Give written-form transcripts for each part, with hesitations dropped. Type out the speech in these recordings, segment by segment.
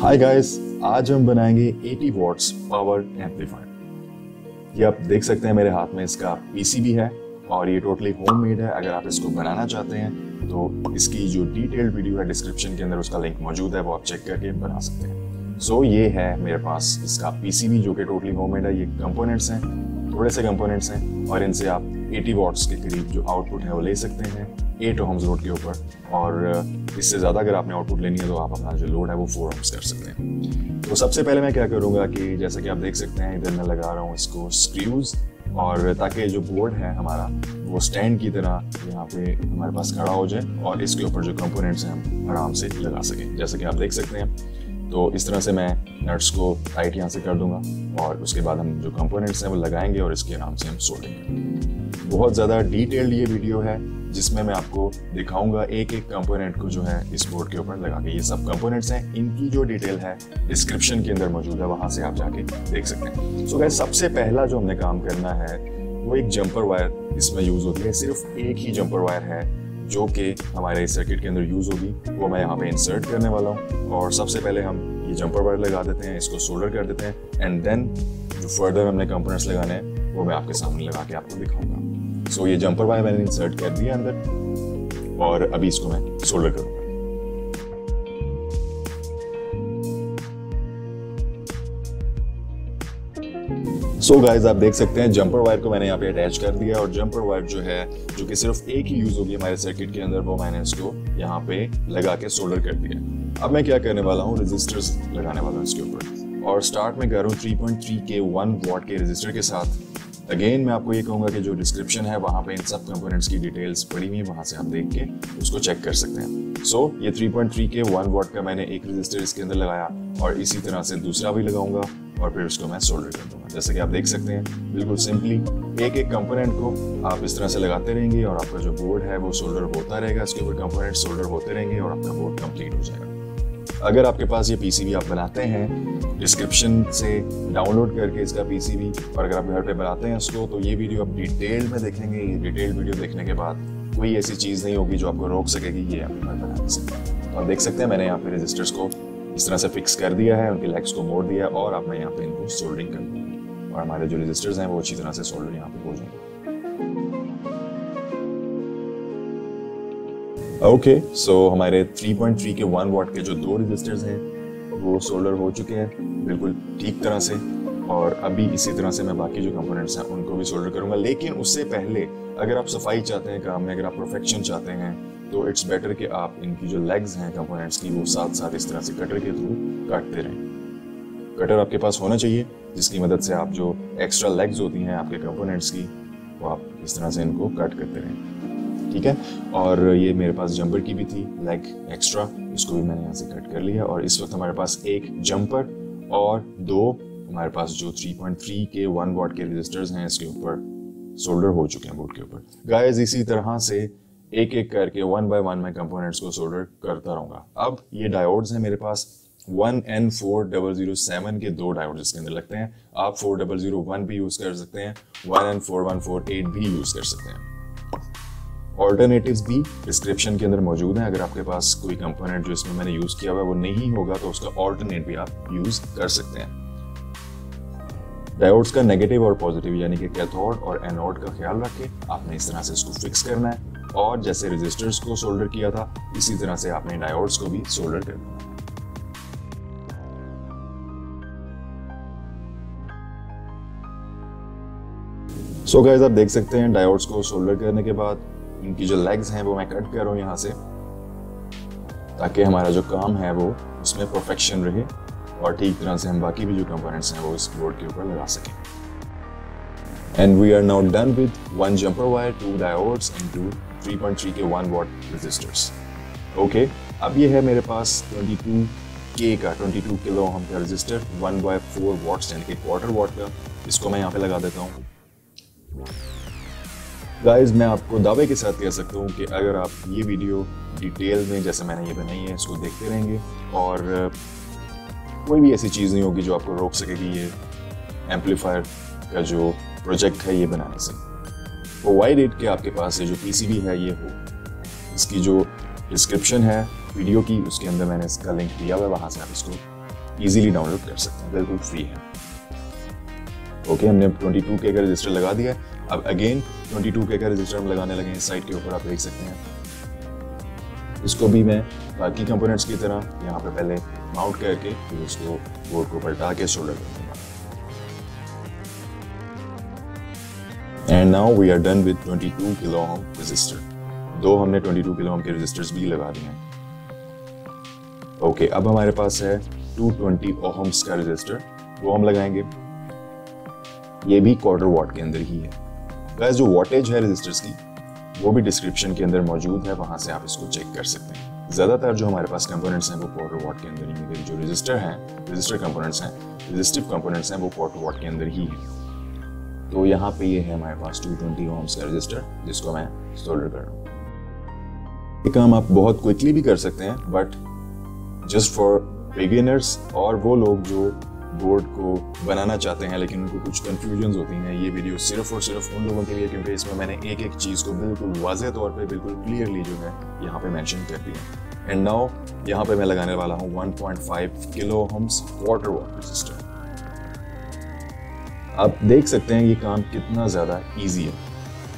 Hi guys, आज हम बनाएंगे 80 वॉट्स पावर एम्पलीफायर। ये आप देख सकते हैं मेरे हाथ में इसका पीसीबी है और ये टोटली होममेड है। अगर आप इसको बनाना चाहते हैं तो इसकी जो डिटेल्ड वीडियो है डिस्क्रिप्शन के अंदर उसका लिंक मौजूद है, वो आप चेक करके बना सकते हैं। सो ये है मेरे पास इसका पीसीबी जो कि टोटली होममेड है। ये कंपोनेंट्स हैं, थोड़े से कंपोनेंट्स हैं और इनसे आप 80 वॉट्स के करीब जो आउटपुट है वो ले सकते हैं 8 ohms लोड के ऊपर। और इससे ज़्यादा अगर आपने आउटपुट लेनी है तो आप अपना जो लोड है वो 4 ohms कर सकते हैं। तो सबसे पहले मैं क्या करूँगा कि जैसा कि आप देख सकते हैं इधर मैं लगा रहा हूँ इसको स्क्रूज, और ताकि जो बोर्ड है हमारा वो स्टैंड की तरह यहाँ पे हमारे पास खड़ा हो जाए और इसके ऊपर जो कंपोनेंट्स हैं हम आराम से लगा सकें। जैसा कि आप देख सकते हैं तो इस तरह से मैं नट्स को टाइट यहाँ से कर दूंगा और उसके बाद हम जो कंपोनेंट्स हैं वो लगाएंगे और इसके आराम से हम सोल्डिंग करेंगे। बहुत ज़्यादा डिटेल्ड ये वीडियो है जिसमें मैं आपको दिखाऊंगा एक एक कंपोनेंट को जो है इस बोर्ड के ऊपर लगा के। ये सब कंपोनेंट्स हैं, इनकी जो डिटेल है डिस्क्रिप्शन के अंदर मौजूद है, वहाँ से आप जाके देख सकते हैं। सो गाइस, सबसे पहला जो हमने काम करना है वो एक जंपर वायर इसमें यूज़ होती है। सिर्फ एक ही जंपर वायर है जो कि हमारे सर्किट के अंदर यूज़ होगी, वो मैं यहाँ पे इंसर्ट करने वाला हूँ। और सबसे पहले हम ये जंपर वायर लगा देते हैं, इसको सोल्डर कर देते हैं एंड देन जो फर्दर हमने कंपोनेंट्स लगाने हैं वो मैं आपके सामने लगा के आपको दिखाऊंगा। सो ये जंपर वायर मैंने इंसर्ट कर दिया अंदर और अभी इसको मैं सोल्डर करूँगा। सो गाइज, आप देख सकते हैं जंपर वायर को मैंने यहाँ पे अटैच कर दिया और जंपर वायर जो है जो कि सिर्फ एक ही यूज होगी हमारे सर्किट के अंदर, वो मैंने इसको यहाँ पे लगा के सोल्डर कर दिया। अब मैं क्या करने वाला हूँ, रेजिस्टर्स लगाने वाला हूँ इसके ऊपर और स्टार्ट में कर रहा हूँ 3.3 के 1 वॉट के रेजिस्टर के साथ। अगेन मैं आपको ये कहूँगा कि जो डिस्क्रिप्शन है वहाँ पे इन सब कंपोनेंट्स की डिटेल्स पड़ी हुई है, वहाँ से आप देख के उसको चेक कर सकते हैं। सो ये 3.3 के 1 वॉट का मैंने एक रेजिस्टर इसके अंदर लगाया और इसी तरह से दूसरा भी लगाऊंगा और फिर उसको मैं सोल्डर कर दूंगा। जैसे कि आप देख सकते हैं बिल्कुल सिंपली एक एक कंपोनेंट को आप इस तरह से लगाते रहेंगे और आपका जो बोर्ड है वो सोल्डर होता रहेगा, इसके ऊपर कंपोनेंट सोल्डर होते रहेंगे और आपका बोर्ड कंप्लीट हो जाएगा। अगर आपके पास ये पीसीबी आप बनाते हैं डिस्क्रिप्शन से डाउनलोड करके इसका पीसीबी, और अगर आप घर पे बनाते हैं इसको, तो ये वीडियो आप डिटेल में देखेंगे। ये डिटेल्ड वीडियो देखने के बाद कोई ऐसी चीज़ नहीं होगी जो आपको रोक सकेगी ये एम्पलीफायर बनाने से। तो आप देख सकते हैं मैंने यहाँ पे रेजिस्टर्स को इस तरह से फिक्स कर दिया है, उनके लेग्स को मोड़ दिया और अब मैं यहाँ पे इनको सोल्डरिंग कर दूँगा और हमारे जो रेजिस्टर्स हैं वो अच्छी तरह से सोल्डर यहाँ पे हो जाएंगे। ओके, सो हमारे 3.3 के 1 वॉट के जो 2 रेजिस्टर्स हैं वो सोल्डर हो चुके हैं बिल्कुल ठीक तरह से, और अभी इसी तरह से मैं बाकी जो कंपोनेंट्स हैं उनको भी सोल्डर करूंगा। लेकिन उससे पहले अगर आप सफाई चाहते हैं काम में, अगर आप परफेक्शन चाहते हैं, तो इट्स बेटर कि आप इनकी जो लेग्स हैं कंपोनेंट्स की वो साथ साथ इस तरह से कटर के थ्रू काटते रहें। कटर आपके पास होना चाहिए जिसकी मदद से आप जो एक्स्ट्रा लेग्स होती हैं आपके कंपोनेंट्स की वो आप इस तरह से इनको कट करते रहें, ठीक है। और ये मेरे पास जंपर की भी थी लेग एक्स्ट्रा, इसको भी मैंने यहाँ से कट कर लिया और इस वक्त हमारे पास एक जंपर और 2 हमारे पास जो 3.3 के 1 वॉट के रेजिस्टर्स हैं इसके ऊपर सोल्डर हो चुके हैं बोर्ड के ऊपर। गाइस, इसी तरह से एक एक करके 1 बाय 1 मैं कंपोनेंट्स को सोल्डर करता रहूंगा। अब ये डायोड्स हैं मेरे पास 1N4007 के 2 डायोड्स इसके अंदर लगते हैं। आप 4001 भी यूज कर सकते हैं, 1N4148 भी यूज कर सकते हैं। ऑल्टरनेटिव्स भी डिस्क्रिप्शन के अंदर मौजूद हैं। अगर आपके पास कोई कंपोनेंट जो इसमें मैंने यूज किया हुआ है वो नहीं होगा तो उसका ऑल्टरनेट भी आप यूज कर सकते हैं। डायोड्स का नेगेटिव और पॉजिटिव यानी कि कैथोड और एनोड का ख्याल रख के आपने इस तरह से इसको फिक्स करना है और जैसे रेजिस्टर्स को सोल्डर किया था इसी तरह से आपने डायोड्स को भी सोल्डर करना है। सो गाइस, आप देख सकते हैं डायोड्स को सोल्डर करने के बाद इनकी जो लेग्स हैं वो मैं कट कर रहा हूँ यहाँ से, ताकि हमारा जो काम है वो उसमें परफेक्शन रहे और ठीक तरह से हम बाकी भी जो कंपोनेंट्स हैं वो इस बोर्ड के ऊपर लगा सकें। And we are now done with 1 jumper wire, 2 diodes and 2 3.3 के 1 वॉट रेजिस्टर्स। ओके, अब ये है मेरे पास 22K का 22 किलो ओम का रेजिस्टर 1/4 वॉट्स यानी कि क्वार्टर वॉट का। इसको मैं यहाँ पे लगा देता हूँ। गाइज, मैं आपको दावे के साथ कह सकता हूँ कि अगर आप ये वीडियो डिटेल में जैसे मैंने ये बनाई है इसको देखते रहेंगे और कोई भी ऐसी चीज़ नहीं होगी जो आपको रोक सकेगी ये एम्पलीफायर का जो प्रोजेक्ट है ये बनाने से। प्रोवाइडेड कि आपके पास ये जो पीसीबी है ये हो। इसकी जो डिस्क्रिप्शन है वीडियो की उसके अंदर मैंने इसका लिंक दिया हुआ है, वहाँ से आप इसको इजीली डाउनलोड कर सकते हैं, बिल्कुल फ्री है। ओके, हमने 22K का रजिस्टर लगा दिया है। अब अगेन 22K का रजिस्टर हम लगाने लगे हैं। इस साइड के ऊपर आप देख सकते हैं। इसको भी मैं बाकी कंपोनेंट्स की तरह यहाँ पे पहले माउंट करके फिर उसको बोर्ड को पलटा के सोल्डर कर दूंगा। And now we are done with 22 kilo ohm resistor. दो हमने 22 किलो ओम के रजिस्टर्स भी लगा दिए हैं। ओके, अब हमारे पास है 220 ओहम्स का रजिस्टर, वो हम लगाएंगे। ये भी क्वार्टर वॉट के अंदर ही है। गाइस, जो वॉटेज है रजिस्टर्स की वो भी डिस्क्रिप्शन के अंदर मौजूद है, वहां से आप इसको चेक कर सकते हैं। ज्यादातर जो हमारे पास कंपोनेंट्स हैं वो क्वार्टर वॉट के अंदर ही है। जो रजिस्टर हैं, रजिस्टर कंपोनेंट्स हैं, रजिस्टिव कंपोनेंट्स हैं, वो क्वार्टर वॉट के अंदर ही है। तो यहाँ पे ये है हमारे पास 220 ओम्स का रजिस्टर, जिसको मैं सोल्डर कर रहा हूँ। ये काम आप बहुत क्विकली भी कर सकते हैं, बट जस्ट फॉर बिगिनर्स और वो लोग जो बोर्ड को बनाना चाहते हैं लेकिन उनको कुछ कंफ्यूजन्स होती हैं, ये वीडियो सिर्फ और सिर्फ उन लोगों के लिए, क्योंकि इसमें मैंने एक एक चीज़ को बिल्कुल वाज़ेह तौर पे बिल्कुल क्लियरली जो है यहाँ पे मेंशन कर दिया। एंड नाउ यहाँ पे मैं लगाने वाला हूँ 1.5 kilo ohms quarter watt resistor. आप देख सकते हैं ये काम कितना ज़्यादा ईजी है,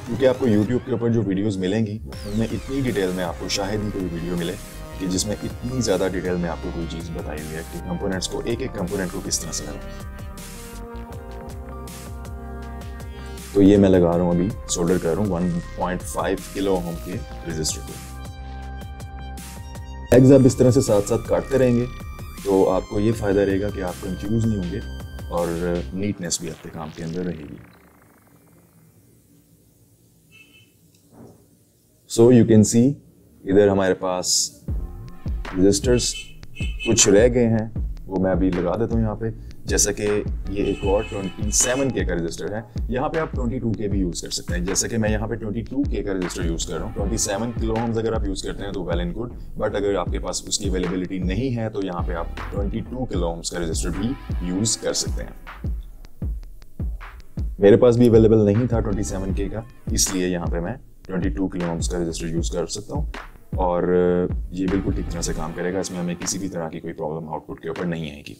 क्योंकि आपको यूट्यूब के ऊपर जो वीडियोज़ मिलेंगी उनमें इतनी डिटेल में आपको शायद ही कोई वीडियो मिले कि जिसमें इतनी ज़्यादा डिटेल में आपको कोई चीज़ बताई हुई है कि कंपोनेंट्स को, एक एक कंपोनेंट को किस तरह से लगाना। तो ये मैं लगा रहा हूँ, अभी सोल्डर कर रहा हूँ 1.5 किलो ओम के रजिस्टर को। एग्स आप इस तरह से साथ साथ काटते रहेंगे तो आपको ये फायदा रहेगा कि आप कंफ्यूज नहीं होंगे और नीटनेस भी आपके काम के अंदर रहेगी। सो यू कैन सी इधर हमारे पास रजिस्टर्स कुछ रह गए हैं, वो मैं अभी लगा देता हूँ यहाँ पे। जैसा कि ये एक और 27K का रजिस्टर है, यहाँ पे आप 22K भी यूज़ कर सकते हैं। जैसे कि मैं यहाँ पे 22K का रजिस्टर यूज़ कर रहा हूँ। 27 किलो ओम्स अगर आप यूज़ करते हैं तो वेल एंड गुड, बट अगर आपके पास उसकी अवेलेबिलिटी नहीं है तो यहाँ पे आप 22 किलो ओम्स का रजिस्टर भी यूज़ कर सकते हैं। मेरे पास भी अवेलेबल नहीं था 27K का, इसलिए यहाँ पे मैं 22 किलो ओम्स का रजिस्टर यूज़ कर सकता हूँ और ये बिल्कुल ठीक तरह से काम करेगा। इसमें हमें किसी भी तरह की कोई प्रॉब्लम आउटपुट के ऊपर नहीं आएगी।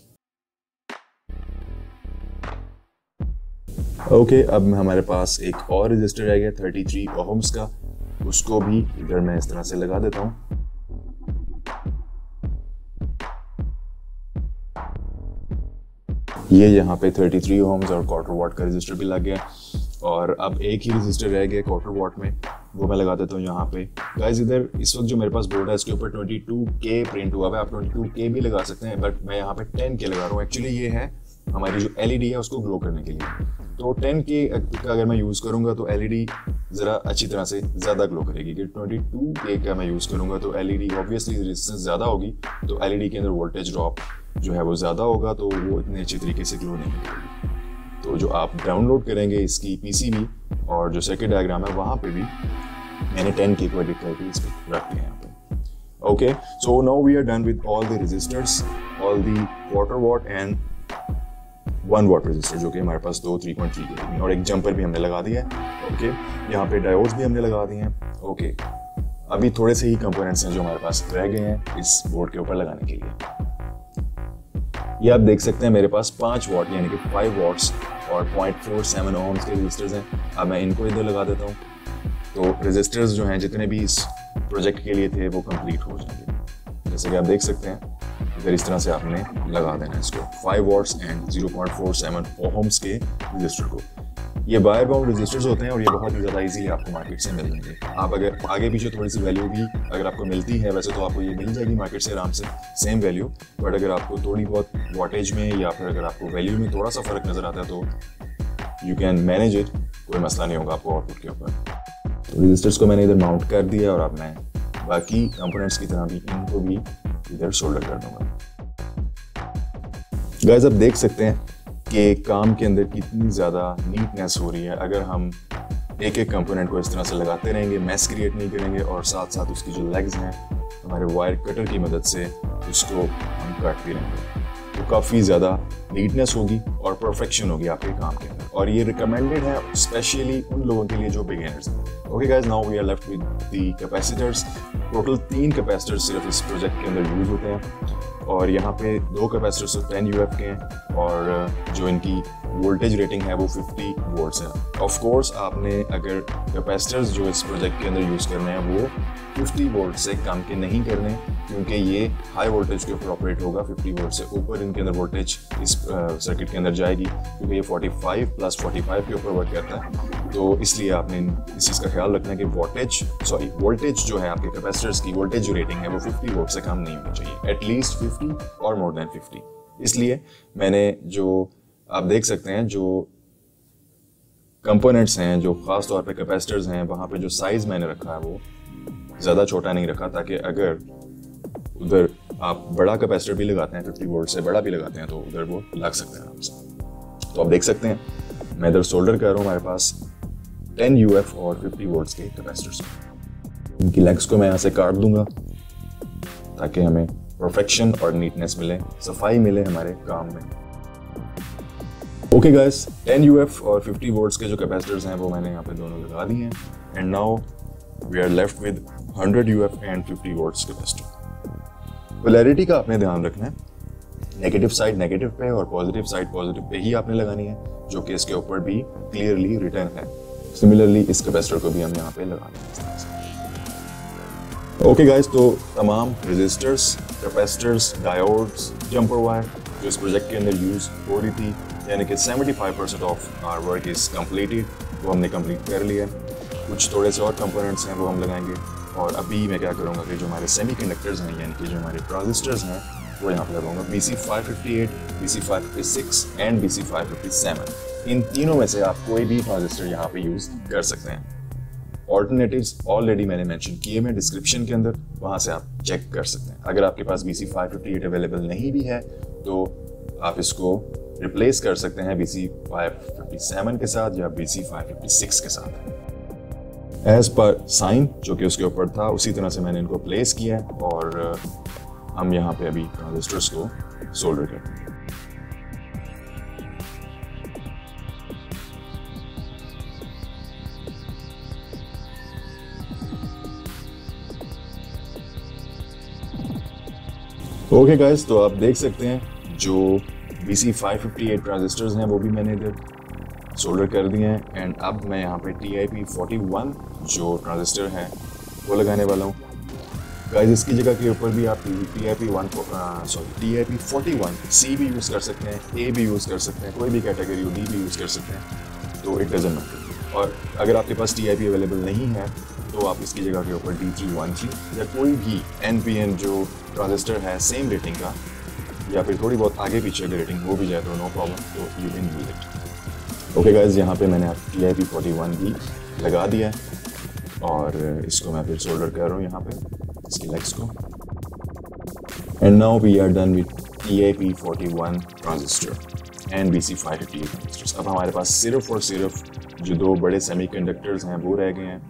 ओके, अब हमारे पास एक और रजिस्टर रह गया 33 ओहम्स का, उसको भी इधर मैं इस तरह से लगा देता हूँ। ये यहाँ पे 33 ओहम्स और क्वार्टर वॉट का रजिस्टर भी लग गया और अब एक ही रजिस्टर रह गया क्वार्टर वॉट में, वो मैं लगा देता हूँ यहाँ पे। गाइस, इधर इस वक्त जो मेरे पास बोर्ड है इसके ऊपर 22K प्रिंट हुआ है। आप 22K भी लगा सकते हैं, बट मैं यहाँ पे 10K लगा रहा हूँ। एक्चुअली ये है हमारी जो LED है उसको ग्लो करने के लिए। तो 10K का अगर मैं यूज़ करूँगा तो LED ज़रा अच्छी तरह से ज़्यादा ग्लो करेगी। कि 22K का मैं यूज़ करूँगा तो LED ऑब्वियसली रेजिस्टेंस ज़्यादा होगी, तो LED के अंदर वोल्टेज ड्रॉप जो है वो ज़्यादा होगा, तो वो इतने अच्छी तरीके से ग्लो नहीं करेगी। तो जो आप डाउनलोड करेंगे इसकी PCB और जो सर्किट डायग्राम है वहाँ पे भी मैंने 10K को एडिट करके इस पर रख दिया यहाँ पे। Okay, so now we are done with all the resistors, all the quarter watt and 1 watt resistor, जो कि हमारे पास 2 3.3 के और एक जंपर भी हमने लगा दिया है। ओके, यहाँ पे डायोड्स भी हमने लगा दिए हैं। ओके, अभी थोड़े से ही कंपोनेंट्स हैं जो हमारे पास रह गए हैं इस बोर्ड के ऊपर लगाने के लिए। ये आप देख सकते हैं मेरे पास 5 वॉट यानी कि 5 वॉट्स और 0.47 ओम्स के रजिस्टर्स हैं। अब मैं इनको इधर लगा देता हूँ, तो रजिस्टर्स जो हैं जितने भी इस प्रोजेक्ट के लिए थे वो कंप्लीट हो जाएंगे। जैसे कि आप देख सकते हैं इधर इस तरह से आपने लगा देना है इसको, 5 वॉट्स एंड 0.47 ओम्स के रजिस्टर को। ये वायर बाउंड रजिस्टर्स होते हैं और ये बहुत ही ज़्यादा इजीली आपको मार्केट से मिल जाएंगे। आप अगर आगे पीछे थोड़ी सी वैल्यू भी अगर आपको मिलती है, वैसे तो आपको ये मिल जाएगी मार्केट से आराम से सेम वैल्यू, बट अगर आपको थोड़ी बहुत वॉटेज में या फिर अगर आपको वैल्यू में थोड़ा सा फ़र्क नज़र आता है तो यू कैन मैनेज इट, कोई मसला नहीं होगा आपको आउटपुट के ऊपर। तो रजिस्टर्स को मैंने इधर माउंट कर दिया और अब मैं बाकी कंपोनेंट्स की तरह भी इनको भी इधर सोल्डर कर दूँगा। गाइस, आप देख सकते हैं कि काम के अंदर कितनी ज़्यादा नीटनेस हो रही है। अगर हम एक एक कंपोनेंट को इस तरह से लगाते रहेंगे, मैस क्रिएट नहीं करेंगे और साथ साथ उसकी जो लेग्स हैं हमारे वायर कटर की मदद से उसको हम काट भी रहेंगे, तो काफ़ी ज़्यादा नीटनेस होगी और परफेक्शन होगी आपके काम के अंदर। और ये रिकमेंडेड है स्पेशली उन लोगों के लिए जो बिगिनर्स हैं। Okay guys, now we are left with the capacitors. Total 3 capacitors सिर्फ इस प्रोजेक्ट के अंदर यूज होते हैं और यहाँ पे 2 कैपेसिटर्स 10 UF के हैं और जो इनकी वोल्टेज रेटिंग है वो 50 वोल्ट्स है। ऑफ कोर्स आपने अगर कैपेसिटर्स जो इस प्रोजेक्ट के अंदर यूज़ करने हैं वो 50 वोल्ट से कम के नहीं करने, क्योंकि ये हाई वोल्टेज के ऊपर ऑपरेट होगा। 50 वोल्ट से ऊपर इनके अंदर वोल्टेज इस सर्किट के अंदर जाएगी, क्योंकि ये 45 + 45 के ऊपर वर्क करता है। तो इसलिए आपने इस चीज़ का ख्याल रखना है कि वोल्टेज जो है आपके कैपेसिटर्स की वोल्टेज जो रेटिंग है वो 50 वोल्ट से कम नहीं होनी चाहिए, एटलीस्ट 50 और मोर देन 50। इसलिए मैंने जो आप देख सकते हैं जो कंपोनेंट्स हैं, जो खास तौर पे कैपेसिटर्स हैं, वहाँ पे जो साइज मैंने रखा है वो ज़्यादा छोटा नहीं रखा, ताकि अगर उधर आप बड़ा कैपेसिटर भी लगाते हैं 50 वोल्ट से बड़ा भी लगाते हैं तो उधर वो लग सकता है आराम से। तो आप देख सकते हैं मैं इधर सोल्डर कर रहा हूँ, हमारे पास 10 UF और 50 वोल्ट्स के कैपेसिटर्स। इनकी लेग्स को मैं यहाँ से काट दूंगा ताकि हमें परफेक्शन और नीटनेस मिले, सफाई मिले हमारे काम में। ओके गाइस, 10 UF और 50 वोल्ट्स के जो कैपेसिटर्स हैं वो मैंने यहाँ पे दोनों लगा दिए हैं and now we are left with 100 UF and 50 volts capacitor. Polarity का आपने ध्यान रखना है, नेगेटिव साइड नेगेटिव पे और पॉजिटिव साइड पॉजिटिव पे ही आपने लगानी है, जो कि इसके ऊपर भी क्लियरली रिटर्न है। सिमिलरली इस कैपेसिटर को भी हम यहाँ पे लगा देंगे। ओके गाइस, तो तमाम resistors, capacitors, diodes, jumper wire जो इस प्रोजेक्ट के अंदर यूज हो रही थी, यानी कि 75% of our work is completed, वो हमने कंप्लीट कर लिया। कुछ थोड़े से और कंपोनेंट्स हैं वो हम लगाएंगे और अभी मैं क्या करूँगा कि जो हमारे सेमीकंडक्टर्स हैं यानी कि जो हमारे ट्रांजिस्टर्स हैं वो यहाँ पर लगाऊंगा। BC558, BC556 and BC557। इन तीनों में से आप कोई भी ट्रांजिस्टर यहाँ पे यूज कर सकते हैं। ऑल्टरनेटिव्स ऑलरेडी मैंने मेंशन किए हैं डिस्क्रिप्शन के अंदर, वहाँ से आप चेक कर सकते हैं। अगर आपके पास BC558 अवेलेबल नहीं भी है तो आप इसको रिप्लेस कर सकते हैं BC557 के साथ या BC556 के साथ। एज पर साइन जो कि उसके ऊपर था उसी तरह से मैंने इनको प्लेस किया है और हम यहाँ पे अभी ट्रांजिस्टर्स को सोल्डर करते हैं। ओके गाइस, तो आप देख सकते हैं जो BC558 ट्रांजिस्टर्स हैं वो भी मैंने इधर सोल्डर कर दिए हैं एंड अब मैं यहाँ पे TIP41 जो ट्रांजिस्टर है वो लगाने वाला हूँ। गाइस, इसकी जगह के ऊपर भी आप TIP41C भी यूज़ कर सकते हैं, A भी यूज़ कर सकते हैं, कोई भी कैटेगरी D भी यूज़ कर सकते हैं, तो इट डजंट मैटर। और अगर आपके पास TIP अवेलेबल नहीं है तो आप इसकी जगह के ऊपर D313 या कोई भी NPN जो ट्रांजिस्टर है सेम रेटिंग का या फिर थोड़ी बहुत आगे पीछे की रेटिंग हो भी जाए तो नो प्रॉब्लम, तो you can use it. Okay guys, यहाँ पे मैंने TIP41 भी लगा दिया है और इसको मैं फिर सोल्डर कर रहा हूँ यहाँ पे इसकी लेग्स को। And now we are done with TIP41 transistor and BC558 transistors. अब हमारे पास सिर्फ और सिर्फ जो 2 बड़े सेमीकंडक्टर्स हैं वो रह गए हैं।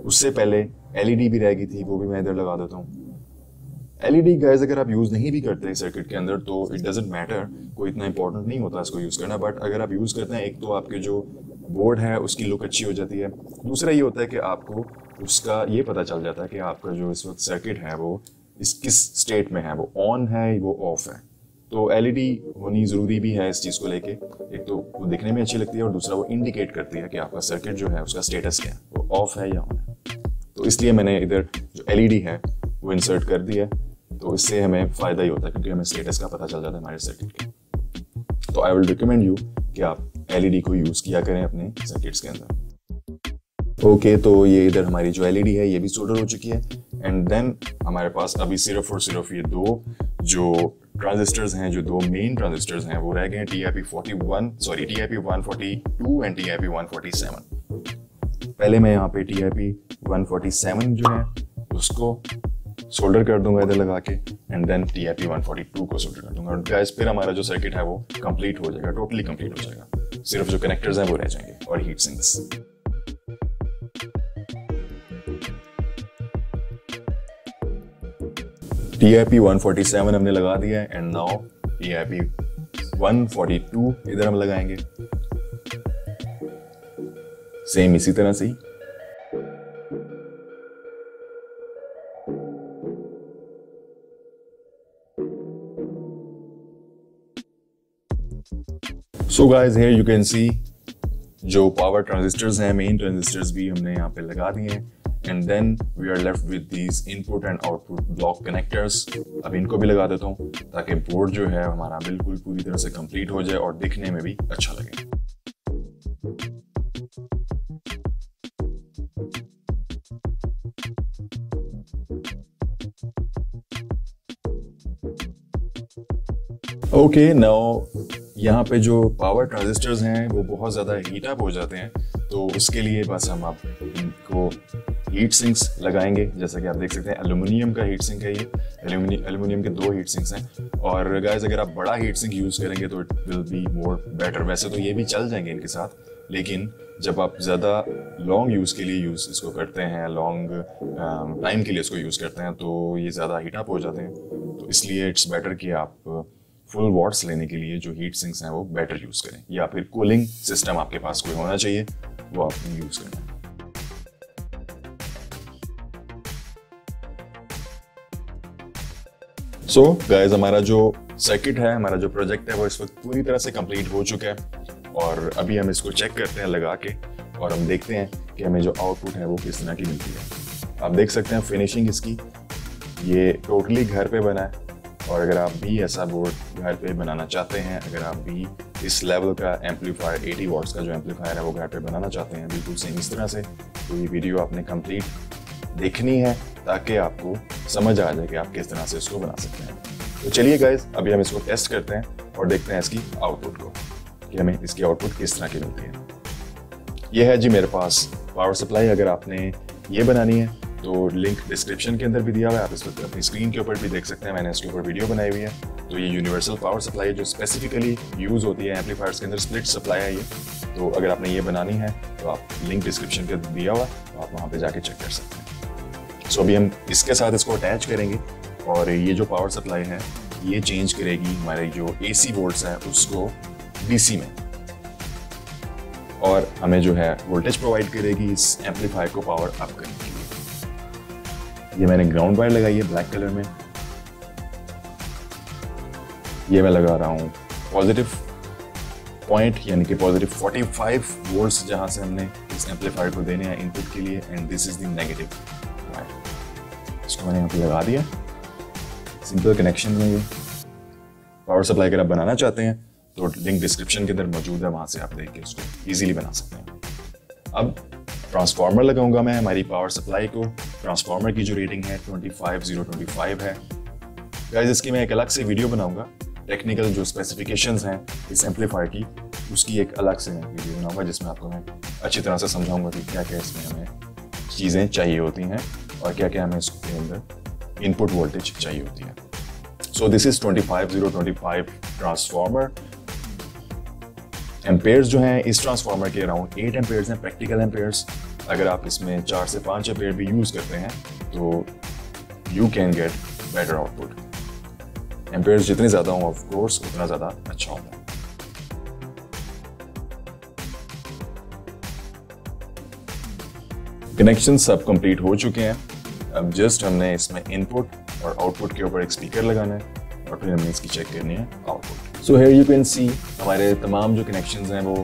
उससे पहले LED भी रह गई थी, वो भी मैं इधर लगा देता हूँ। LED गाइस अगर आप यूज़ नहीं भी करते सर्किट के अंदर तो इट डजेंट मैटर, कोई इतना इंपॉर्टेंट नहीं होता इसको यूज़ करना, बट अगर आप यूज़ करते हैं एक तो आपके जो बोर्ड है उसकी लुक अच्छी हो जाती है, दूसरा ये होता है कि आपको उसका ये पता चल जाता है कि आपका जो इस वक्त सर्किट है वो किस स्टेट में है, वो ऑन है वो ऑफ है। तो LED होनी ज़रूरी भी है इस चीज़ को लेके, एक तो वो दिखने में अच्छी लगती है और दूसरा वो इंडिकेट करती है कि आपका सर्किट जो है उसका स्टेटस क्या है, वो ऑफ है या ऑन है। तो इसलिए मैंने इधर जो LED है वो इंसर्ट कर दिया है, तो इससे हमें फ़ायदा ही होता है क्योंकि हमें स्टेटस का पता चल जाता है हमारे सर्किट के। तो आई विल रिकमेंड यू कि आप LED को यूज़ किया करें अपने सर्किट्स के अंदर। ओके, तो ये इधर हमारी जो LED है ये भी सोल्डर हो चुकी है एंड देन हमारे पास अभी सिर्फ और सिर्फ ये 2 जो ट्रांजिस्टर्स हैं, जो 2 मेन ट्रांजिस्टर्स हैं वो रह गए हैं, TIP142 एंड TIP147। पहले मैं यहाँ पे TIP147 जो है उसको सोल्डर कर दूंगा इधर लगा के एंड देन TIP142 को सोल्डर कर दूंगा और गाइस फिर हमारा जो सर्किट है वो कंप्लीट हो जाएगा, टोटली कंप्लीट हो जाएगा। सिर्फ जो कनेक्टर्स हैं वो रह जाएंगे और हीट सिंक्स। TIP147 हमने लगा दिया है एंड नाउ TIP142 इधर हम लगाएंगे सेम इसी तरह से ही। So guys, here you can see जो पावर ट्रांजिस्टर्स हैं, मेन ट्रांजिस्टर्स भी हमने यहाँ पे लगा दिए हैं, and then we are left with these input and output block connectors. अब इनको भी लगा देता हूँ ताकि बोर्ड जो है हमारा बिल्कुल पूरी तरह से कंप्लीट हो जाए और दिखने में भी अच्छा लगे। ओके, नाउ यहाँ पे जो पावर ट्रांजिस्टर्स हैं वो बहुत ज़्यादा हीट अप हो जाते हैं, तो उसके लिए बस हम आप इनको हीट सिंक्स लगाएंगे। जैसा कि आप देख सकते हैं एल्यूमिनियम का हीट सिंक है ये, एल्यूमिनियम के 2 हीट सिंक्स हैं। और गाइस अगर आप बड़ा हीट सिंक यूज़ करेंगे तो it will be more better. वैसे तो ये भी चल जाएंगे इनके साथ, लेकिन जब आप ज़्यादा लॉन्ग यूज़ के लिए इसको करते हैं, लॉन्ग टाइम के लिए इसको यूज़ करते हैं, तो ये ज़्यादा हीट अप हो जाते हैं। तो इसलिए इट्स बेटर कि आप फुल वॉट्स लेने के लिए जो हीट सिंक्स हैं वो बेटर यूज़ करें, या फिर कूलिंग सिस्टम आपके पास कोई होना चाहिए, वो आपने यूज़ करना है। सो गाइस, हमारा जो सर्किट है, हमारा जो प्रोजेक्ट है वो इस वक्त पूरी तरह से कंप्लीट हो चुका है, और अभी हम इसको चेक करते हैं लगा के, और हम देखते हैं कि हमें जो आउटपुट है वो किस तरह की मिलती है। आप देख सकते हैं फिनिशिंग इसकी, ये टोटली घर पे बना है। और अगर आप भी ऐसा बोर्ड घर पे बनाना चाहते हैं, अगर आप भी इस लेवल का एम्पलीफायर 80 वॉट्स का जो एम्पलीफायर है वो घर पे बनाना चाहते हैं बिल्कुल सेम इस तरह से, तो ये वीडियो आपने कंप्लीट देखनी है ताकि आपको समझ आ जाए कि आप किस तरह से इसको बना सकते हैं। तो चलिए गाइस, अभी हम इसको टेस्ट करते हैं और देखते हैं इसकी आउटपुट को कि हमें इसकी आउटपुट किस तरह की मिलती है। ये है जी मेरे पास पावर सप्लाई। अगर आपने ये बनानी है तो लिंक डिस्क्रिप्शन के अंदर भी दिया हुआ है, आप इस वक्त अपनी स्क्रीन के ऊपर भी देख सकते हैं, मैंने इसके ऊपर वीडियो बनाई हुई है। तो ये यूनिवर्सल पावर सप्लाई है जो स्पेसिफिकली यूज़ होती है एम्पलीफायर्स के अंदर, स्प्लिट सप्लाई है ये। तो अगर आपने ये बनानी है तो आप लिंक डिस्क्रिप्शन के अंदर दिया हुआ है, तो आप वहाँ पर जाके चेक कर सकते हैं। सो अभी हम इसके साथ इसको अटैच करेंगे, और ये जो पावर सप्लाई है ये चेंज करेगी हमारे जो AC वोल्ट्स हैं उसको DC में, और हमें जो है वोल्टेज प्रोवाइड करेगी इस एम्पलीफायर को पावर अप करने के लिए। ये मैंने ग्राउंड वायर लगाई है ब्लैक कलर में, ये मैं लगा रहा हूँ पॉजिटिव पॉइंट, यानी कि पॉजिटिव 45 वोल्ट्स जहां से हमने इस एम्पलीफायर को देने हैं इनपुट के लिए, and this is the negative wire. इसको मैंने यहाँ पे लगा दिया, सिंपल कनेक्शन में। ये पावर सप्लाई अगर आप बनाना चाहते हैं तो लिंक डिस्क्रिप्शन के अंदर मौजूद है, वहां से आप देख के उसको इजीली बना सकते हैं। अब ट्रांसफार्मर लगाऊंगा मैं हमारी पावर सप्लाई को। ट्रांसफार्मर की जो रेटिंग है 25025 है। गाइस इसकी मैं एक अलग से वीडियो बनाऊंगा, टेक्निकल जो स्पेसिफिकेशंस हैं इस एम्पलीफायर की, उसकी एक अलग से वीडियो बनाऊंगा जिसमें आपको मैं अच्छी तरह से समझाऊंगा कि क्या क्या इसमें हमें चीज़ें चाहिए होती हैं और क्या क्या हमें इसके अंदर इनपुट वोल्टेज चाहिए होती है। So this is 25025 transformer. Ampere's जो हैं इस ट्रांसफार्मर के अराउंड 8 एम्पेयर्स हैं, प्रैक्टिकल एम्पेयर्स। अगर आप इसमें 4 से 5 एम्पेयर भी यूज़ करते हैं तो you can get better output. Ampere's जितने ज़्यादा हों ऑफ कोर्स उतना ज़्यादा अच्छा होता है। कनेक्शन सब कंप्लीट हो चुके हैं। अब जस्ट हमने इसमें इनपुट और आउटपुट के ऊपर एक स्पीकर लगाना है, और फिर हमने इसकी चेक करनी है output. So here you can see हमारे तमाम जो कनेक्शंस हैं वो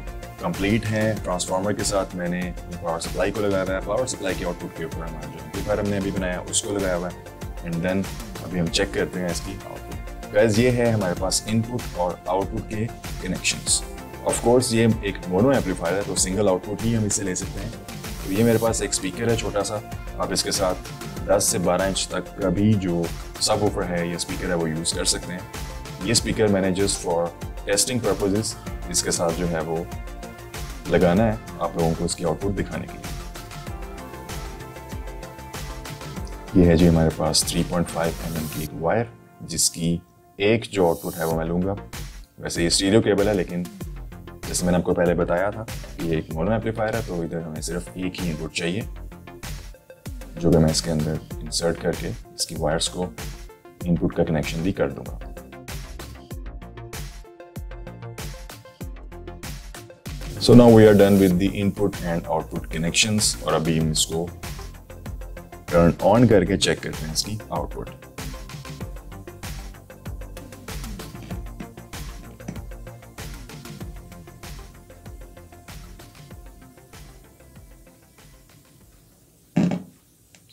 कंप्लीट हैं। ट्रांसफार्मर के साथ मैंने पावर सप्लाई को लगाया हुआ है, पावर सप्लाई के आउटपुट के ऊपर हमारा जो एम्पलीफायर हमने अभी बनाया उसको लगाया हुआ है, एंड देन अभी हम चेक करते हैं इसकी आउटपुट। गाइस ये है हमारे पास इनपुट और आउटपुट के कनेक्शंस। ऑफ कोर्स ये एक मोनो एम्पलीफायर है तो सिंगल आउटपुट ही हम इससे ले सकते हैं। तो ये मेरे पास एक स्पीकर है छोटा सा, आप इसके साथ 10 से 12 इंच तक का भी जो सबवूफर है या स्पीकर है वो यूज़ कर सकते हैं। ये स्पीकर मैंने जस्ट फॉर टेस्टिंग पर्पसेस इसके साथ जो है वो लगाना है आप लोगों को इसकी आउटपुट दिखाने के लिए। ये है जी हमारे पास 3.5 mm की एक वायर, जिसकी एक जो आउटपुट है वो मैं लूँगा। वैसे ये स्टीरियो केबल है, लेकिन जैसे मैंने आपको पहले बताया था कि ये एक मोनो एम्पलीफायर है तो इधर हमें सिर्फ एक ही इनपुट चाहिए, जो कि मैं इसके अंदर इंसर्ट करके इसकी वायर्स को इनपुट का कनेक्शन भी कर दूंगा। So now we are done with the input and output connections, और अभी हम इसको टर्न ऑन करके चेक करते हैं इसकी आउटपुट।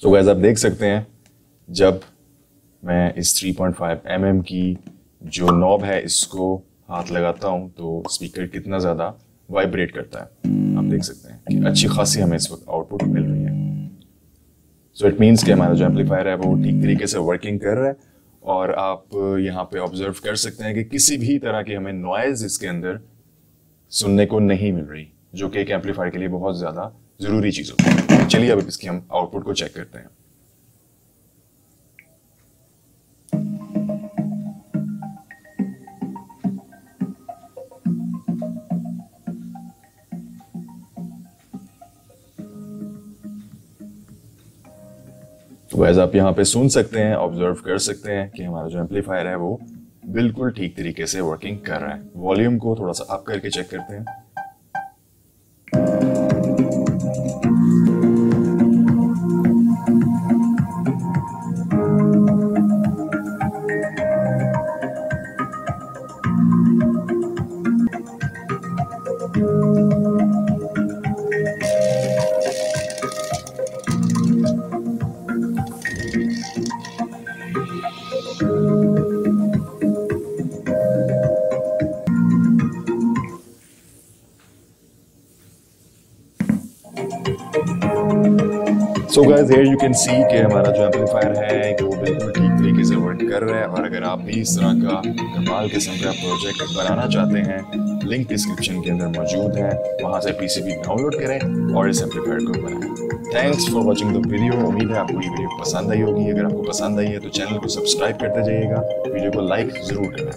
तो गाइस आप देख सकते हैं जब मैं इस 3.5 mm की जो नॉब है इसको हाथ लगाता हूं तो स्पीकर कितना ज़्यादा वाइब्रेट करता है। आप देख सकते हैं कि अच्छी खासी हमें इस वक्त आउटपुट मिल रही है। सो इट मीन्स कि हमारा जो एम्पलीफायर है वो ठीक तरीके से वर्किंग कर रहा है। और आप यहाँ पे ऑब्जर्व कर सकते हैं कि किसी भी तरह की हमें नॉइज इसके अंदर सुनने को नहीं मिल रही, जो कि एक एम्पलीफायर के लिए बहुत ज़्यादा ज़रूरी चीज़ होती है। चलिए अब इसकी हम आउटपुट को चेक करते हैं। तो गाइस आप यहाँ पे सुन सकते हैं, ऑब्जर्व कर सकते हैं कि हमारा जो एम्पलीफायर है वो बिल्कुल ठीक तरीके से वर्किंग कर रहा है। वॉल्यूम को थोड़ा सा अप करके चेक करते हैं। So guys here you can see कि हमारा जो एम्पलीफायर है वो बिल्कुल ठीक तरीके से वर्क कर रहा है। और अगर आप भी इस तरह का कमाल किस्म का प्रोजेक्ट बनाना चाहते हैं, लिंक डिस्क्रिप्शन के अंदर मौजूद है, वहां से पीसीबी डाउनलोड करें और इस एम्पलीफायर को बनाएं। Thanks for watching the video. उम्मीद है आपको ये वीडियो पसंद आई होगी। अगर आपको पसंद आई है तो चैनल को सब्सक्राइब करते जाइएगा, वीडियो को लाइक जरूर करना।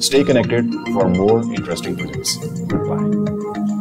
Stay connected for more interesting projects. Goodbye.